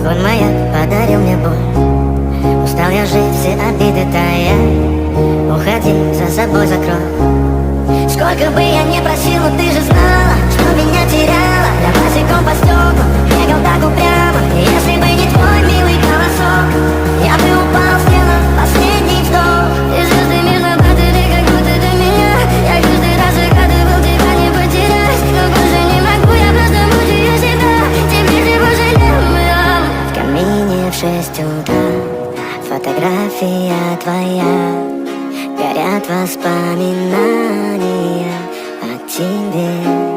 Звон моя подарил мне боль. Устал я жить, все обиды тая. Уходи, за собой закрой. Сколько бы я ни просил, но ты же знала, что меня теряла. Я босиком по стеклам бегал так упрямо. И если бы не твой милый голосок, я бы упал с неба, последний вдох. И звезды мирно падали, как будто до меня. Я каждый раз загадывал тебя не потерять, но больше не могу, я просто мучаю себя. Теперь ты пожалел меня. В камине в 6 утра фотография твоя. Горят воспоминания о тебе.